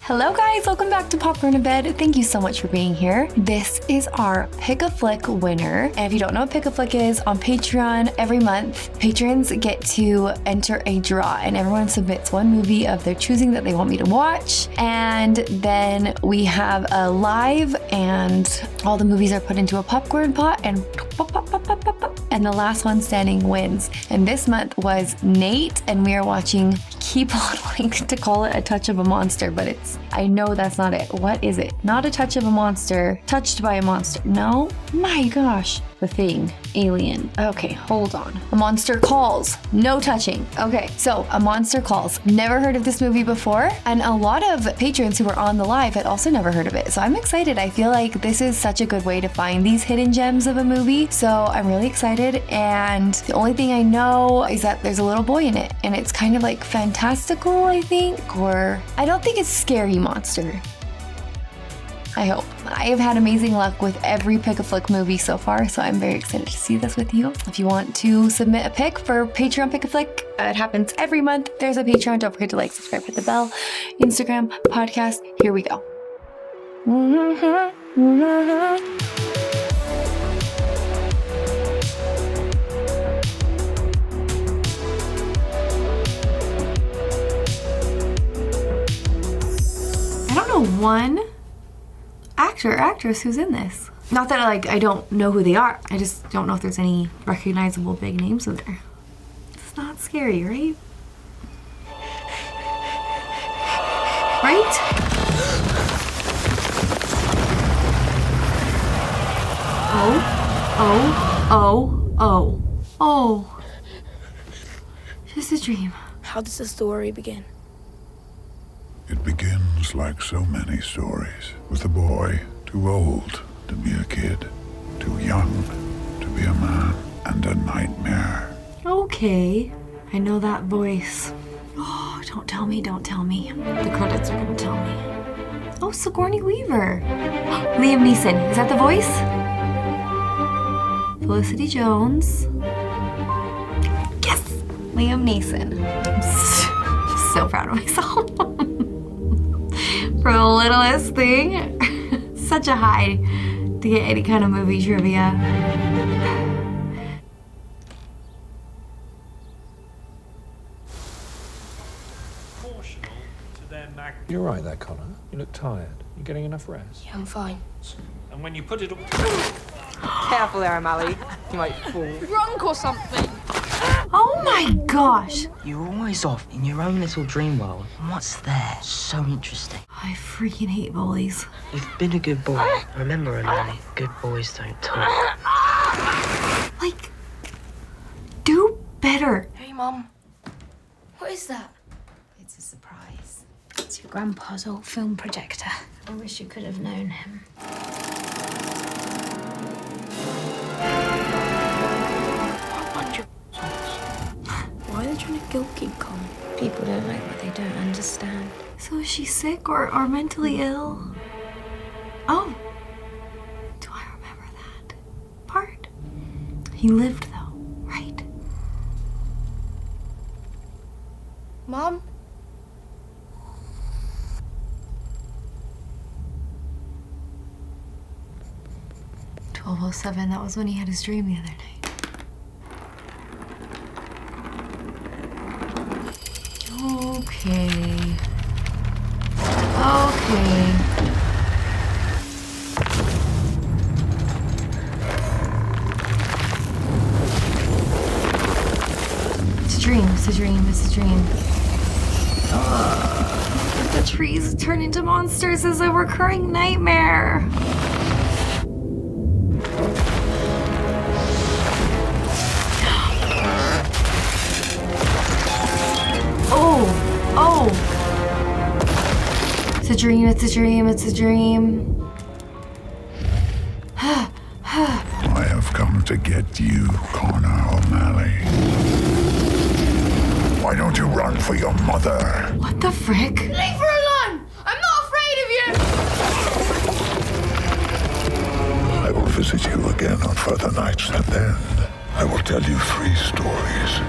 Hello guys, welcome back to Popcorn in Bed. Thank you so much for being here. This is our Pick a Flick winner. And if you don't know what Pick a Flick is, on Patreon every month, patrons get to enter a draw and everyone submits one movie of their choosing that they want me to watch. And then we have a live and all the movies are put into a popcorn pot and pop, pop, pop, pop, pop, pop, and the last one standing wins. And this month was Nate, and we are watching, keep on wanting to call it A Touch of a Monster, but I know that's not it. What is it? Not A Touch of a Monster. Touched by a Monster. No? My gosh. The Thing. Alien. Okay, hold on. A Monster Calls. No touching. Okay, so A Monster Calls. Never heard of this movie before, and a lot of patrons who were on the live had also never heard of it. So I'm excited. I feel like this is such a good way to find these hidden gems of a movie. So I'm really excited, and the only thing I know is that there's a little boy in it, and it's kind of like fantastical, I think, or I don't think it's Scary Monster. I hope. I have had amazing luck with every Pick a Flick movie so far, so I'm very excited to see this with you. If you want to submit a pick for Patreon Pick a Flick, it happens every month. There's a Patreon. Don't forget to like, subscribe, hit the bell. Instagram, podcast. Here we go. I don't know one actor or actress who's in this. Not that I don't know who they are. I just don't know if there's any recognizable big names in there. It's not scary, right? Right? Oh. Just a dream. How does the story begin? It begins like so many stories, with a boy too old to be a kid, too young to be a man, and a nightmare. Okay, I know that voice. Oh, don't tell me. The credits are gonna tell me. Oh, Sigourney Weaver. Liam Neeson, is that the voice? Felicity Jones. Yes, Liam Neeson. I'm so proud of myself. For the littlest thing. Such a high to get any kind of movie trivia. You're right there, Connor. You look tired. You getting enough rest? Yeah, I'm fine. And when you put it all... Careful there, O'Malley. You might fall. Drunk or something? Oh my gosh! You're always off in your own little dream world. And what's there? So interesting. I freaking hate bullies. You've been a good boy. Remember, O'Malley, good boys don't talk. Like, do better. Hey, Mum. What is that? It's a surprise. It's your grandpa's old film projector. I wish you could have known him. Why are they trying to guilt King Kong? People don't like what they don't understand. So is she sick or mentally ill? Oh. Do I remember that part? He lived though, right? Mum? "12:07, that was when he had his dream the other night. Okay. It's a dream. The trees turn into monsters is a recurring nightmare. Oh. It's a dream. I have come to get you, Connor O'Malley. Why don't you run for your mother? What the frick? Leave her alone! I'm not afraid of you! I will visit you again on further nights, and then I will tell you 3 stories.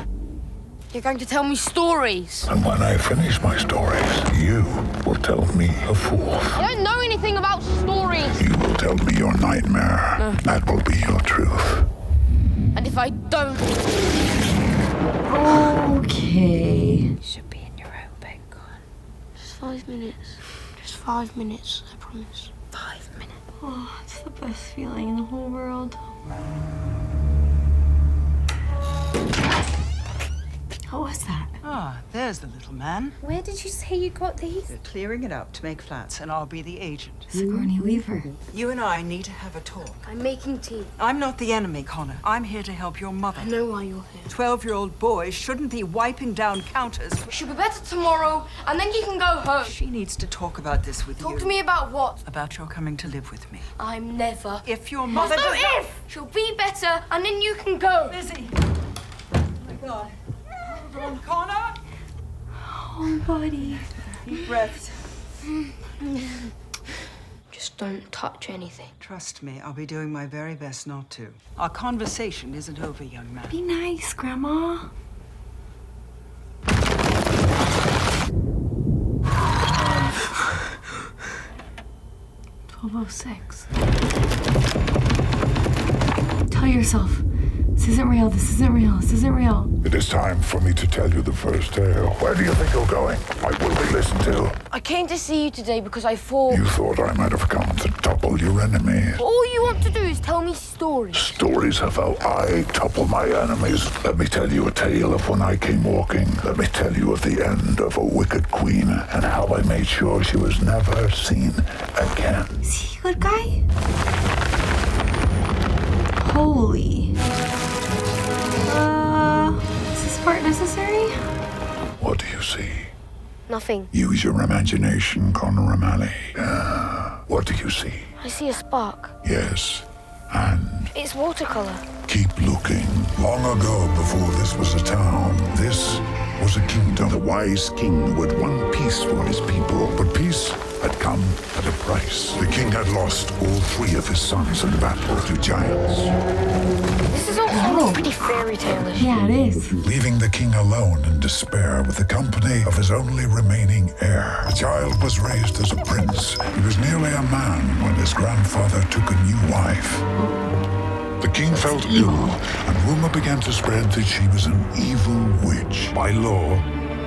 You're going to tell me stories. And when I finish my stories, you will tell me a fourth. I don't know anything about stories. You will tell me your nightmare. No. That will be your truth. And if I don't... Okay. You should be in your own bed, Con. Just 5 minutes. Just 5 minutes, I promise. 5 minutes. Oh, it's the best feeling in the whole world. What was that? Ah, there's the little man. Where did you say you got these? They're clearing it up to make flats, and I'll be the agent. Sigourney Weaver. You and I need to have a talk. I'm making tea. I'm not the enemy, Connor. I'm here to help your mother. I know why you're here. 12-year-old boys shouldn't be wiping down counters. She'll be better tomorrow, and then you can go home. She needs to talk about this with you. Talk to me about what? About your coming to live with me. I'm never. If your There's mother no does not- if! She'll be better, and then you can go. Lizzie! Oh my God. Hold on, Connor! Oh, buddy. Deep breaths. Just don't touch anything. Trust me, I'll be doing my very best not to. Our conversation isn't over, young man. Be nice, Grandma. $12:06. Tell yourself, this isn't real, this isn't real, this isn't real. It is time for me to tell you the first tale. Where do you think you're going? I will be listened to. I came to see you today because I thought... You thought I might have come to topple your enemies. All you want to do is tell me stories. Stories of how I topple my enemies. Let me tell you a tale of when I came walking. Let me tell you of the end of a wicked queen and how I made sure she was never seen again. Is he a good guy? Holy. Is this part necessary? What do you see? Nothing. Use your imagination, Connor O'Malley. What do you see? I see a spark. Yes. And It's watercolor. keep looking. Long ago, before this was a town, this was a kingdom. The wise king who had won peace for his people. But peace had come at a price. The king had lost all 3 of his sons in battle to giants, This is all sounding pretty fairy tale-ish. Yeah, it is. leaving the king alone in despair with the company of his only remaining heir. The child was raised as a prince. He was nearly a man when his grandfather took a new wife. The king felt ill, and rumor began to spread that she was an evil witch. By law,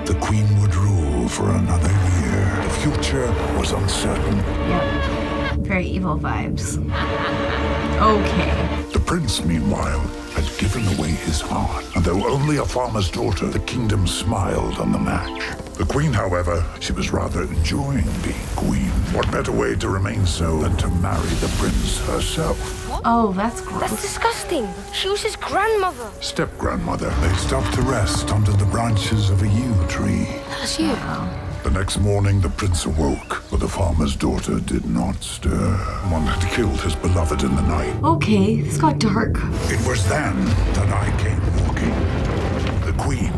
the queen would rule for another year. The future was uncertain. Yep. Very evil vibes. Okay. The prince, meanwhile, had given away his heart, and though only a farmer's daughter, the kingdom smiled on the match. The queen, however, she was rather enjoying being queen. What better way to remain so than to marry the prince herself? Oh, that's That's gross. disgusting. She was his grandmother. Step-grandmother, they stopped to rest under the branches of a yew tree. That's you. The next morning, the prince awoke, but the farmer's daughter did not stir. One had killed his beloved in the night. Okay, this got dark. It was then that I came walking. The queen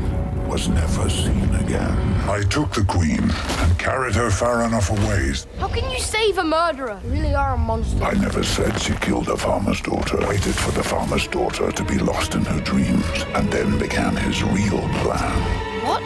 was never seen again. I took the queen and carried her far enough away. How can you save a murderer? You really are a monster. I never said she killed the farmer's daughter. Waited for the farmer's daughter to be lost in her dreams, and then began his real plan. What?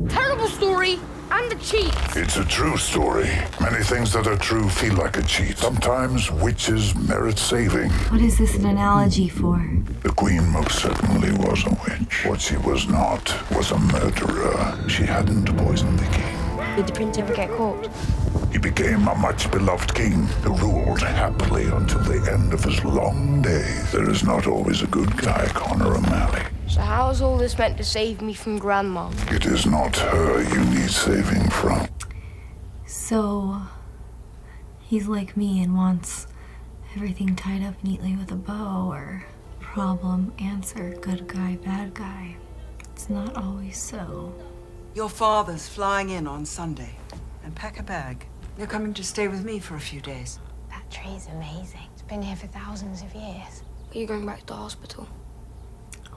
Terrible story and a cheat. It's a true story. Many things that are true feel like a cheat. Sometimes witches merit saving. What is this an analogy for? The queen most certainly was a witch. What she was not was a murderer. She hadn't poisoned the king. Did the prince ever get caught? He became a much beloved king who ruled happily until the end of his long days. There is not always a good guy, Connor O'Malley. So how is all this meant to save me from Grandma? It is not her you need saving from. So, he's like me and wants everything tied up neatly with a bow, or problem, answer, good guy, bad guy. It's not always so. Your father's flying in on Sunday. And pack a bag. You're coming to stay with me for a few days. That tree's amazing. It's been here for thousands of years. Are you going back to the hospital?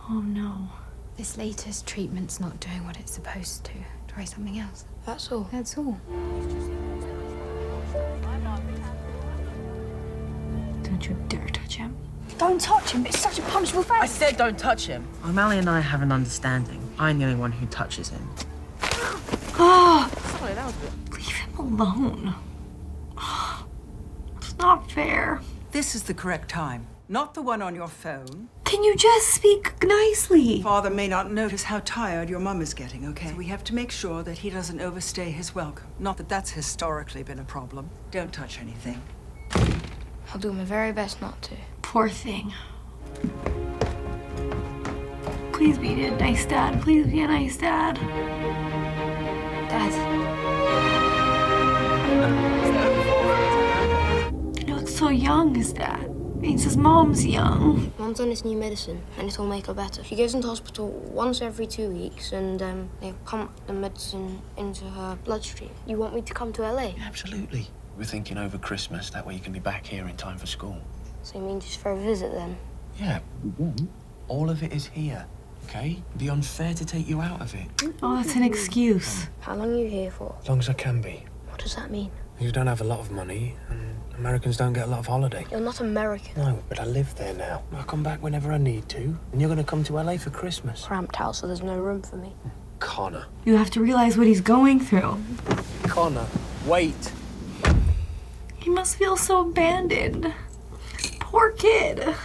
Oh no. This latest treatment's not doing what it's supposed to. Try something else. That's all. That's all. Don't you dare touch him. Don't touch him. It's such a punishable I face. said don't touch him. O'Malley and I have an understanding. I'm the only one who touches him. Sorry, that was a bit... Leave him alone. It's not fair. This is the correct time, not the one on your phone. Can you just speak nicely? Father may not notice how tired your mum is getting, okay? So we have to make sure that he doesn't overstay his welcome. Not that that's historically been a problem. Don't touch anything. I'll do my very best not to. Poor thing. Please be a nice dad. Please be a nice dad. Dad, He looks so young, his dad. Means his mom's young. Mum's on this new medicine, and it'll make her better. She goes into hospital once every 2 weeks, and they pump the medicine into her bloodstream. You want me to come to LA? Absolutely. We're thinking over Christmas, that way you can be back here in time for school. So you mean just for a visit then? Yeah, all of it is here, okay? It'd be unfair to take you out of it. Oh, that's an excuse. How long are you here for? As long as I can be. What does that mean? You don't have a lot of money, and Americans don't get a lot of holiday. You're not American. No, but I live there now. I come back whenever I need to, and you're gonna come to LA for Christmas. Cramped house, so there's no room for me. Connor. You have to realize what he's going through. Connor, wait. He must feel so abandoned. Poor kid.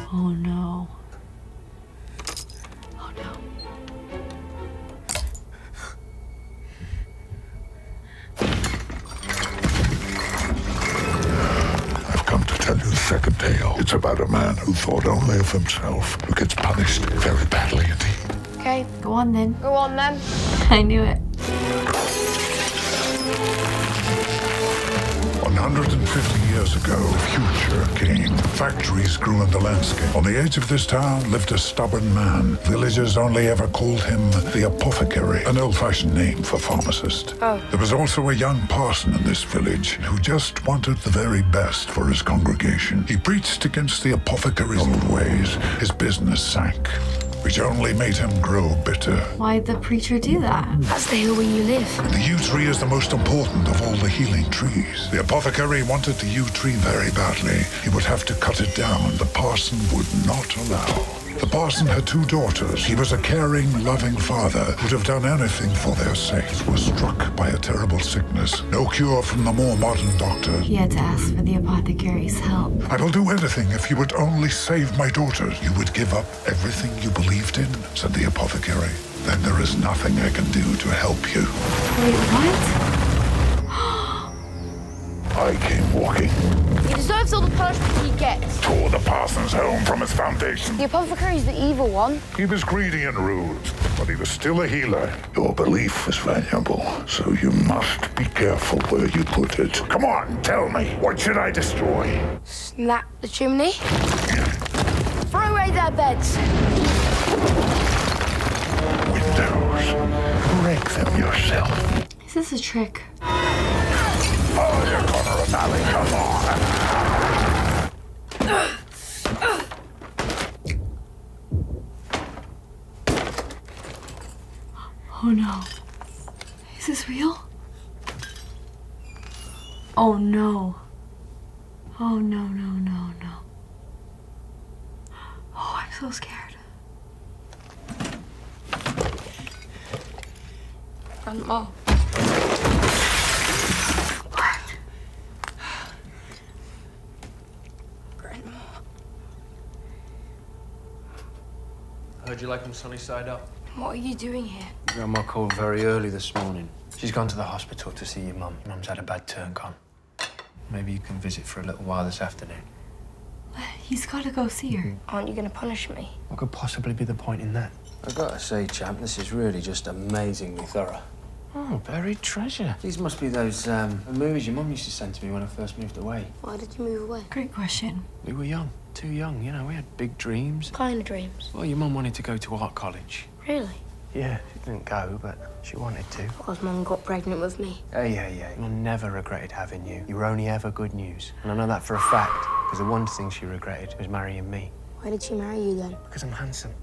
Oh no. Oh no. I've come to tell you the second tale. It's about a man who thought only of himself, who gets punished very badly indeed. Okay, Go on then. go on then. I knew it. 150 years ago, future came. Factories grew in the landscape. On the edge of this town lived a stubborn man. Villagers only ever called him the apothecary, an old-fashioned name for pharmacist. Oh. There was also a young parson in this village who just wanted the very best for his congregation. He preached against the apothecary's old ways. His business sank, which only made him grow bitter. Why'd the preacher do that? That's the hill where you live. The yew tree is the most important of all the healing trees. The apothecary wanted the yew tree very badly. He would have to cut it down. The parson would not allow. The parson had 2 daughters. He was a caring, loving father who'd have done anything for their sakes. Was struck by a terrible sickness. No cure from the more modern doctors. He had to ask for the apothecary's help. I will do anything if you would only save my daughters. You would give up everything you believed in, said the apothecary. Then there is nothing I can do to help you. Wait, what? I came walking, He deserves all the punishment he gets. tore the parson's home from its foundation. The apothecary's the evil one. He was greedy and rude, but he was still a healer. Your belief is valuable, so you must be careful where you put it. Come on, tell me, what should I destroy? Snap the chimney. Throw away their beds. Windows. Break them yourself. Is this a trick? Oh, you're Connor O'Malley, come on. Oh no. Is this real? Oh no. Oh no, no, no, no. Oh, I'm so scared. Grandma. Grandma. Heard you like them sunny side up. What are you doing here? Grandma called very early this morning. She's gone to the hospital to see your mum. Mum's had a bad turn, Con. Maybe you can visit for a little while this afternoon. He's gotta go see her. Aren't you going to punish me? What could possibly be the point in that? I've got to say, champ, this is really just amazingly thorough. Oh, buried treasure. These must be those movies your mum used to send to me when I first moved away. Why did you move away? Great question. We were young, too young, you know, we had big dreams. What kind of dreams? Well, your mum wanted to go to art college. Really? Yeah, she didn't go, but she wanted to. Because Mum got pregnant with me. Yeah. Mum never regretted having you. You were only ever good news. And I know that for a fact, because the one thing she regretted was marrying me. Why did she marry you then? Because I'm handsome.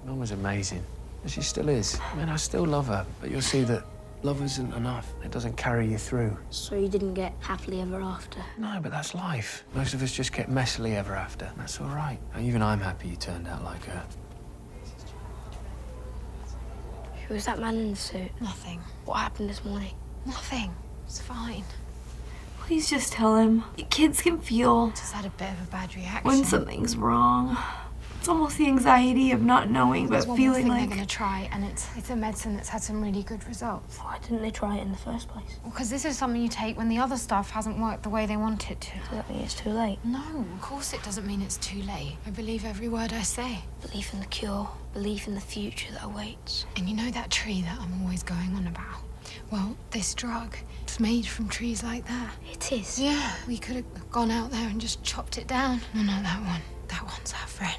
Mum was amazing. And she still is. I mean, I still love her, but you'll see that love isn't enough. It doesn't carry you through. So you didn't get happily ever after? No, but that's life. Most of us just get messily ever after. That's all right. Even I'm happy you turned out like her. Who was that man in the suit? Nothing. What happened this morning? Nothing. It's fine. Please just tell him. Kids can feel Just had a bit of a bad reaction. when something's wrong. It's almost the anxiety of not knowing, but There's one more feeling thing like... they're going to try, and it's a medicine that's had some really good results. Why didn't they try it in the first place? Because this is something you take when the other stuff hasn't worked the way they want it to. Does that mean it's too late? No, of course it doesn't mean it's too late. I believe every word I say. Belief in the cure, belief in the future that awaits. And you know that tree that I'm always going on about? Well, this drug, it's made from trees like that. It is? Yeah, we could have gone out there and just chopped it down. No, not that one. That one's our friend.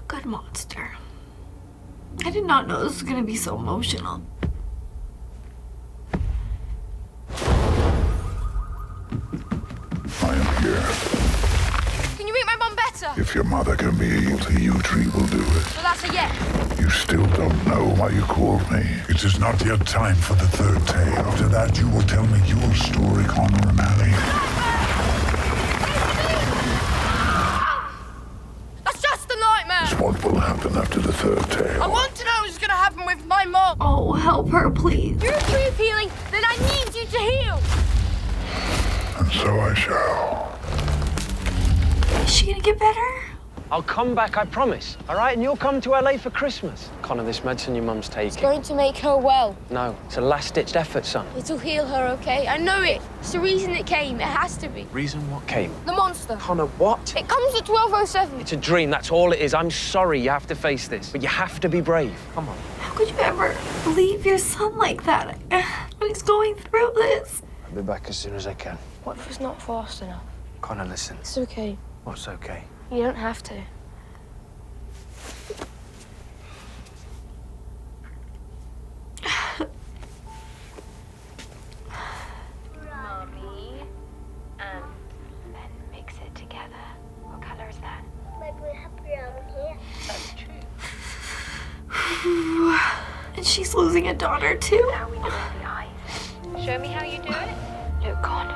Good monster. I did not know this was gonna be so emotional. I am here. Can you make my mum better? If your mother can be healed, the UT will do it. Well, that's a yes. You still don't know why you called me. It is not yet time for the third tale. After that, you will tell me your story, Connor and Allie. That's just a nightmare. What will happen after the third tale? I want to know what's going to happen with my mum. Oh, help her, please. You're through healing, then I need you to heal. And so I shall. Is she gonna get better? I'll come back, I promise. All right? And you'll come to LA for Christmas. Connor, this medicine your mum's taking. It's going to make her well. No, it's a last-ditched effort, son. It'll heal her, okay? I know it. It's the reason it came. It has to be. Reason what came? The monster. Connor, what? It comes at 12:07. It's a dream, that's all it is. I'm sorry you have to face this, but you have to be brave. Come on. How could you ever leave your son like that when he's going through this? I'll be back as soon as I can. What if it's not fast enough? Connor, listen. It's okay. What's okay? You don't have to. Mommy, and then mix it together. What colour is that? Like we have brown hair. That's true. And she's losing a daughter too. How we do the eyes. Show me how you do it. Look, Con.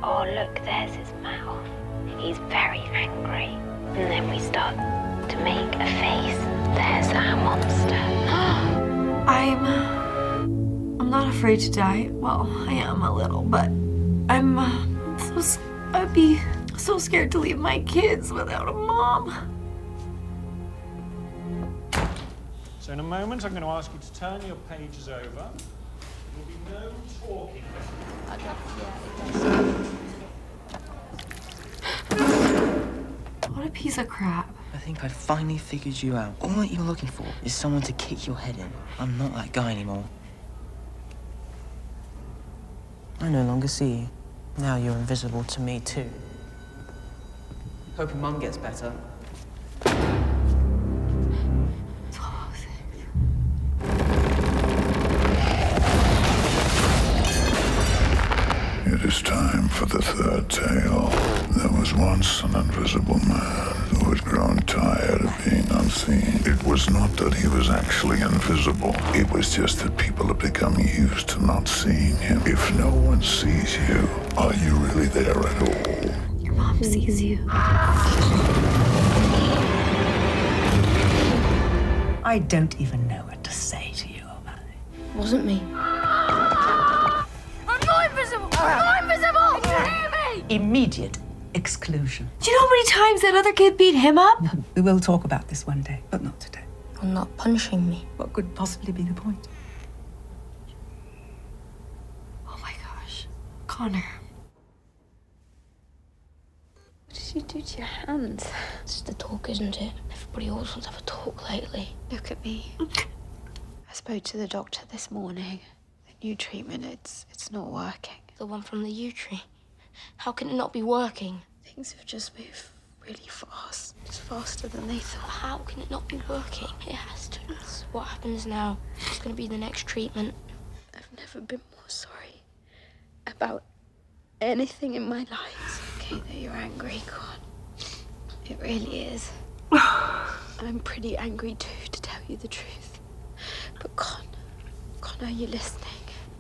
Oh, look, there's his mouth. He's very angry. And then we start to make a face. There's our monster. I'm not afraid to die. Well, I am a little, but I'd be so scared to leave my kids without a mom. So in a moment, I'm going to ask you to turn your pages over. There will be no talking. What a piece of crap. I think I finally figured you out. All that you're looking for is someone to kick your head in. I'm not that guy anymore. I no longer see you. Now you're invisible to me, too. Hoping Mum gets better. It is time for the third tale. There was once an invisible man who had grown tired of being unseen. It was not that he was actually invisible. It was just that people had become used to not seeing him. If no one sees you, are you really there at all? Your mom sees you. I don't even know what to say to you, O'Malley. It wasn't me. I'm not invisible. I'm not invisible. Can you hear me? Immediate exclusion. Do you know how many times that other kid beat him up? We will talk about this one day, but not today. You're not punishing me. What could possibly be the point? Oh my gosh. Connor. What did you do to your hands? It's the talk, isn't it? Everybody always wants to have a talk lately. Look at me. I spoke to the doctor this morning. The new treatment, it's not working. The one from the U tree. How can it not be working? Things have just moved really fast. It's faster than they thought. How can it not be working? It has to. So what happens now? It's going to be the next treatment. I've never been more sorry about anything in my life. It's okay that you're angry, God. It really is. I'm pretty angry too, to tell you the truth. But Con, are you listening?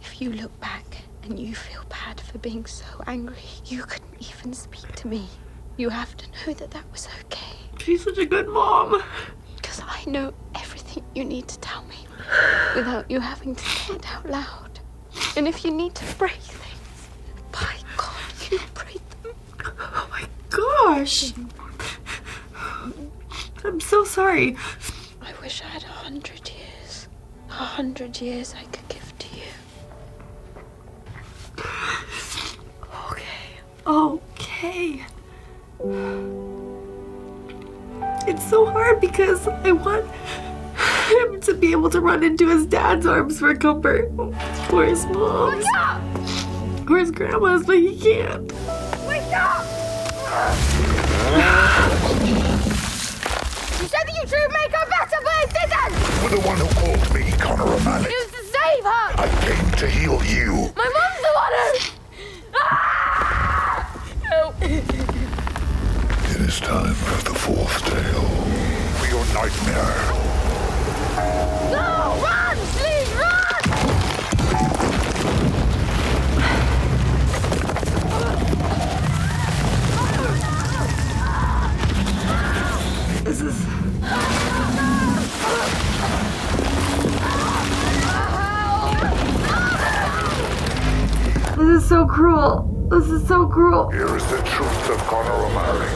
If you look back and you feel bad for being so angry, you couldn't even speak to me. You have to know that that was okay. She's such a good mom. Because I know everything you need to tell me without you having to say it out loud. And if you need to break things, by God, you break them. Oh my gosh. I'm so sorry. I wish I had 100 years. 100 years I could give to you. Okay. It's so hard because I want him to be able to run into his dad's arms for comfort. Or his mom's. Wake up! Or his grandma's, but he can't. Wake up! You said that you should make her better, but it didn't! You're the one who called me, Connor O'Malley. It was to save her! I came to heal you. My mom's the one who... Ah! Help! It is time for the fourth tale. For your nightmare. No! Run! Please, run! This is... This is so cruel. This is so cruel. Here is the truth of Connor O'Malley.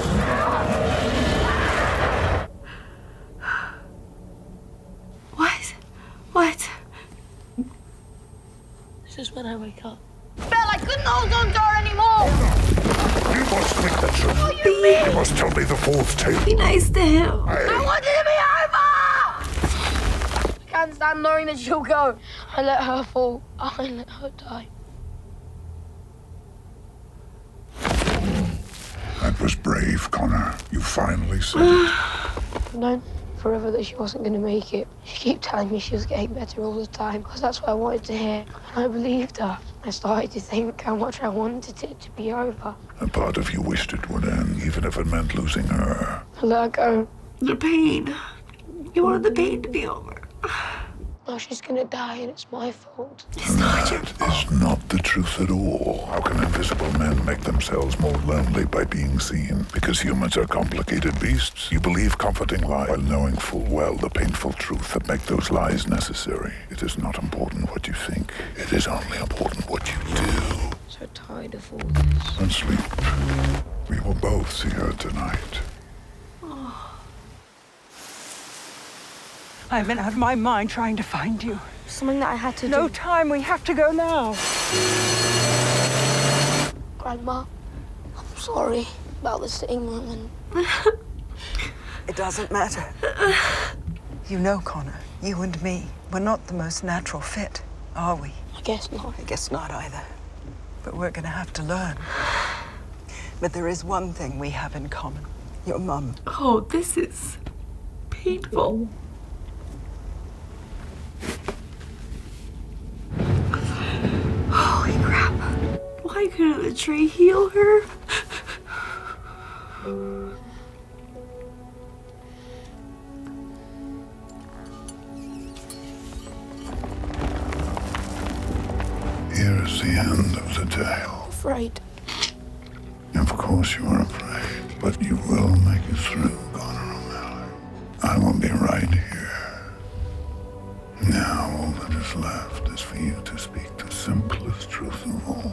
What? This is when I wake up. Belle, I couldn't hold on to her anymore! You must speak the truth. What do you mean? You must tell me the fourth tale. Be nice to him. I want it to be over! I can't stand knowing that she'll go. I let her fall. I let her die. That was brave, Connor. You finally said it. I've known forever that she wasn't going to make it. She kept telling me she was getting better all the time, because that's what I wanted to hear. And I believed her. I started to think how much I wanted it to be over. A part of you wished it would end, even if it meant losing her. I let her go. The pain. You wanted the pain to be over. Now she's going to die, and it's my fault. That is not the truth at all. How can invisible men make themselves more lonely by being seen? Because humans are complicated beasts. You believe comforting lies while knowing full well the painful truth that make those lies necessary. It is not important what you think. It is only important what you do. So tired of all this. And sleep. We will both see her tonight. I've been out of my mind trying to find you. Something that I had to do. No time, we have to go now. Grandma, I'm sorry about the sitting room and... It doesn't matter. You know, Connor, you and me, we're not the most natural fit, are we? I guess not. I guess not either. But we're gonna have to learn. But there is one thing we have in common. Your mum. Oh, this is painful. Holy crap. Why couldn't the tree heal her? Here is the end of the tale. Afraid. Of course you are afraid, but you will make it through, Connor O'Malley. I will be right here. Now all that is left is for you to speak the simplest truth of all.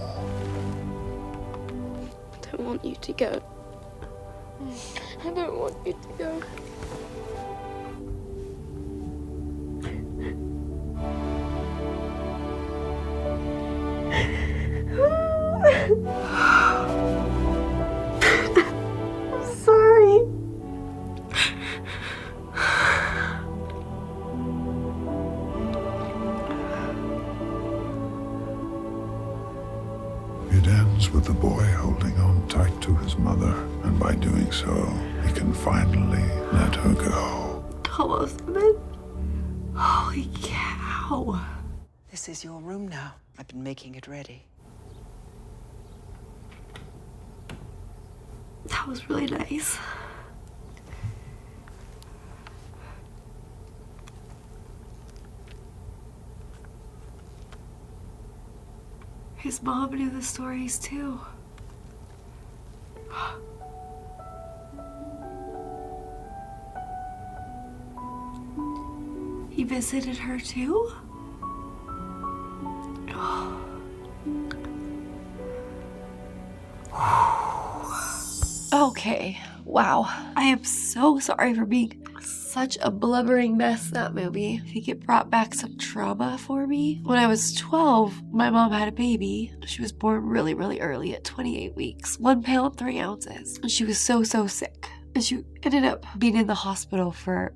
I don't want you to go. I don't want you to go. Sorry. It ends with the boy holding on tight to his mother, and by doing so, he can finally let her go. Almost been. Holy cow. This is your room now. I've been making it ready. That was really nice. His mom knew the stories too. He visited her too? Okay, wow. I am so sorry for being such a blubbering mess, that movie. I think it brought back some trauma for me. When I was 12, my mom had a baby. She was born really, really early at 28 weeks, 1 pound, 3 ounces. And she was so sick. And she ended up being in the hospital for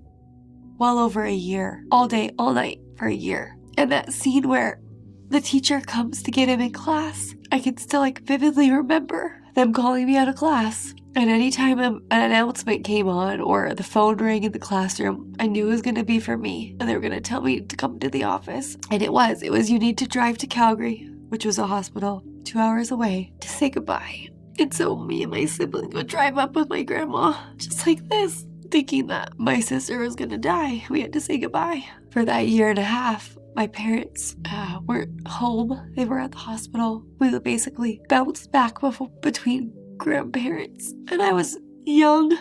well over a year, all day, all night for a year. And that scene where the teacher comes to get him in class, I can still vividly remember them calling me out of class. And anytime an announcement came on or the phone rang in the classroom, I knew it was going to be for me. And they were going to tell me to come to the office. And it was, you need to drive to Calgary, which was a hospital 2 hours away, to say goodbye. And so me and my siblings would drive up with my grandma, just like this, thinking that my sister was going to die. We had to say goodbye. For that year and a half, my parents weren't home. They were at the hospital. We basically bounced back between grandparents. And I was young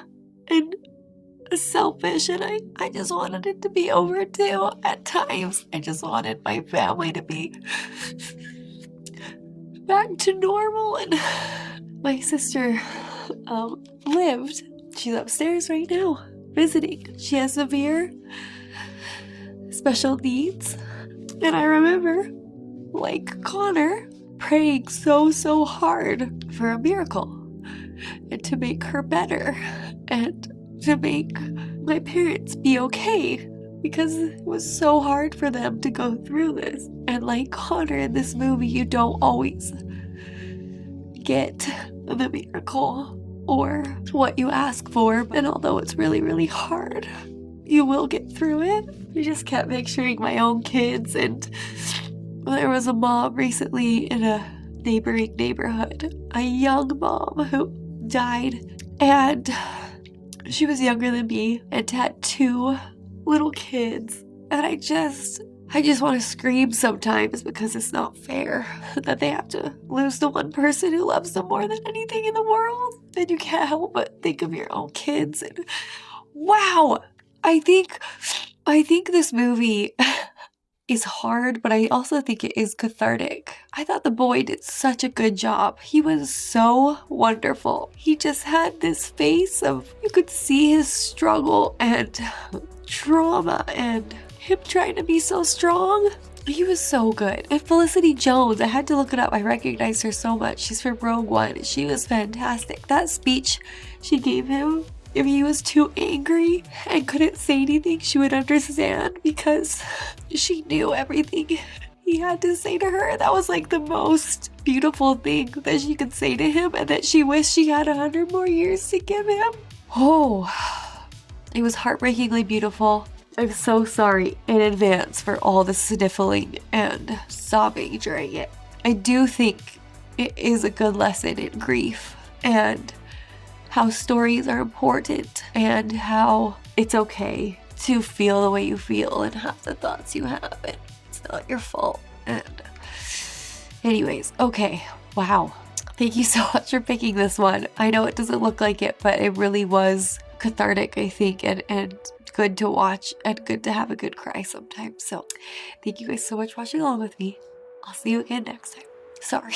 and selfish, and I just wanted it to be over too at times. I just wanted my family to be back to normal. And my sister lived. She's upstairs right now visiting. She has severe special needs. And I remember, like Connor, praying so hard for a miracle and to make her better and to make my parents be okay, because it was so hard for them to go through this. And like Connor in this movie, you don't always get the miracle or what you ask for. And although it's really hard, you will get through it. I just kept picturing my own kids, and there was a mom recently in a neighboring neighborhood, a young mom who died, and she was younger than me and had 2 little kids. And I just want to scream sometimes, because it's not fair that they have to lose the one person who loves them more than anything in the world. And you can't help but think of your own kids. And wow, I think this movie is hard, but I also think it is cathartic. I thought the boy did such a good job. He was so wonderful. He just had this face of, you could see his struggle and trauma and him trying to be so strong. He was so good. And Felicity Jones, I had to look it up. I recognized her so much. She's from Rogue One. She was fantastic. That speech she gave him, if he was too angry and couldn't say anything, she would understand, because she knew everything he had to say to her. That was like the most beautiful thing that she could say to him, and that she wished she had 100 more years to give him. Oh, it was heartbreakingly beautiful. I'm so sorry in advance for all the sniffling and sobbing during it. I do think it is a good lesson in grief and how stories are important and how it's okay to feel the way you feel and have the thoughts you have, and it's not your fault. And anyways, okay, wow. Thank you so much for picking this one. I know it doesn't look like it, but it really was cathartic, I think, and good to watch and good to have a good cry sometimes. So thank you guys so much for watching along with me. I'll see you again next time. Sorry.